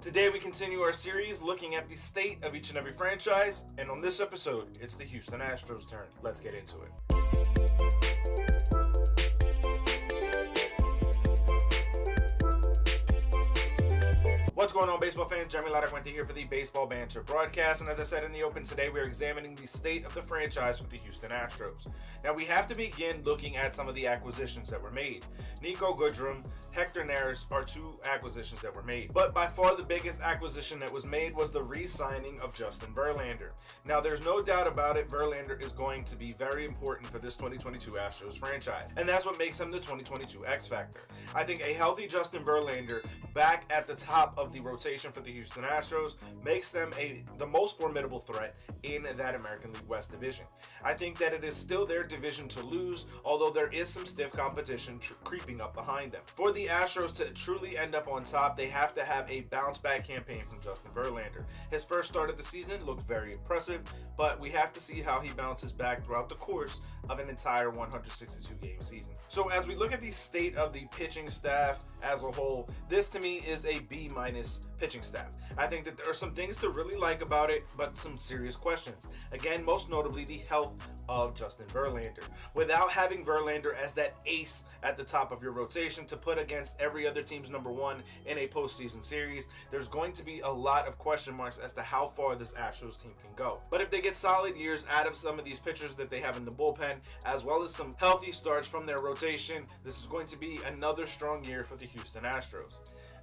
Today we continue our series looking at the state of each and every franchise, and on this episode, it's the Houston Astros' turn. Let's get into it. What's going on, baseball fans? Jeremy Laracuente here for the Baseball Banter Broadcast, and as I said in the open today, we are examining the state of the franchise for the Houston Astros. Now, we have to begin looking at some of the acquisitions that were made. Niko Goodrum, Hector Neris are two acquisitions that were made, but by far the biggest acquisition that was made was the re-signing of Justin Verlander. Now, there's no doubt about it, Verlander is going to be very important for this 2022 Astros franchise, and that's what makes him the 2022 X Factor. I think a healthy Justin Verlander back at the top of the rotation for the Houston Astros makes them the most formidable threat in that American League West division. I think that it is still their division to lose, although there is some stiff competition creeping up behind them. For the Astros to truly end up on top, they have to have a bounce back campaign from Justin Verlander. His first start of the season looked very impressive, but we have to see how he bounces back throughout the course of an entire 162 game season. So as we look at the state of the pitching staff as a whole, this to me is a B- pitching staff. I think that there are some things to really like about it, but some serious questions. Again, most notably the health of Justin Verlander. Without having Verlander as that ace at the top of your rotation to put against every other team's number one in a postseason series, there's going to be a lot of question marks as to how far this Astros team can go. But if they get solid years out of some of these pitchers that they have in the bullpen, as well as some healthy starts from their rotation, this is going to be another strong year for the Houston Astros.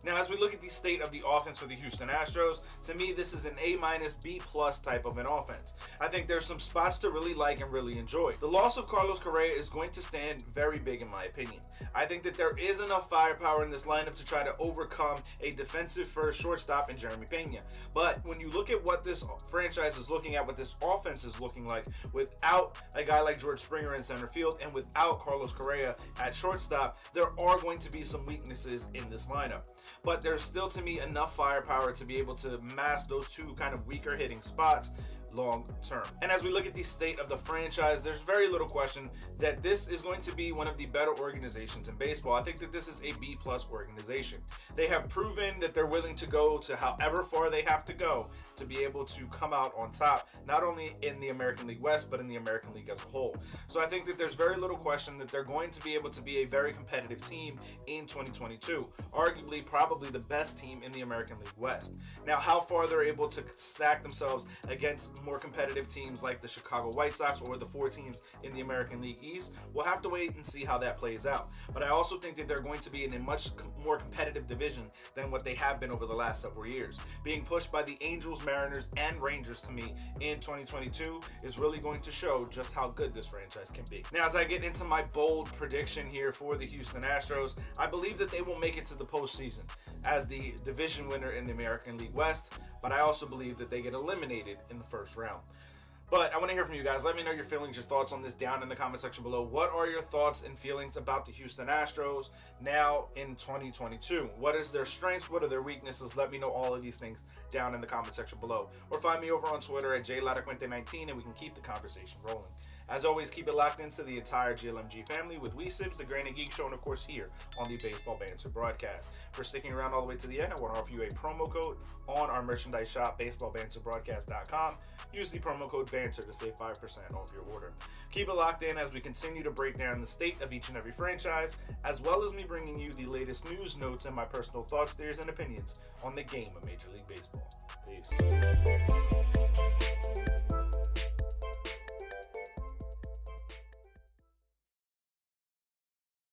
Now, as we look at the state of the offense for the Houston Astros, to me, this is an A-, B+ type of an offense. I think there's some spots to really like and really enjoy. The loss of Carlos Correa is going to stand very big in my opinion. I think that there is enough firepower in this lineup to try to overcome a defensive first shortstop in Jeremy Pena. But when you look at what this franchise is looking at, what this offense is looking like, without a guy like George Springer in center field and without Carlos Correa at shortstop, there are going to be some weaknesses in this lineup. But there's still, to me, enough firepower to be able to mask those two kind of weaker hitting spots long term. And as we look at the state of the franchise, there's very little question that this is going to be one of the better organizations in baseball. I think that this is a B+ organization. They have proven that they're willing to go to however far they have to go to be able to come out on top, not only in the American League West, but in the American League as a whole. So I think that there's very little question that they're going to be able to be a very competitive team in 2022, arguably probably the best team in the American League West. Now, how far they're able to stack themselves against more competitive teams like the Chicago White Sox or the four teams in the American League East, we'll have to wait and see how that plays out. But I also think that they're going to be in a much more competitive division than what they have been over the last several years. Being pushed by the Angels, Mariners, and Rangers to me in 2022 is really going to show just how good this franchise can be. Now, as I get into my bold prediction here for the Houston Astros, I believe that they will make it to the postseason as the division winner in the American League West, but I also believe that they get eliminated in the first round. But I want to hear from you guys. Let me know your feelings, your thoughts on this down in the comment section below. What are your thoughts and feelings about the Houston Astros now in 2022? What is their strengths? What are their weaknesses? Let me know all of these things down in the comment section below. Or find me over on Twitter at JLaracuente19 and we can keep the conversation rolling. As always, keep it locked into the entire GLMG family with WeSibs, the Grain and Geek Show, and of course here on the Baseball Banter Broadcast. For sticking around all the way to the end, I want to offer you a promo code on our merchandise shop, baseballbanterbroadcast.com. Use the promo code BANTER to save 5% off your order. Keep it locked in as we continue to break down the state of each and every franchise, as well as me bringing you the latest news, notes, and my personal thoughts, theories, and opinions on the game of Major League Baseball. Peace.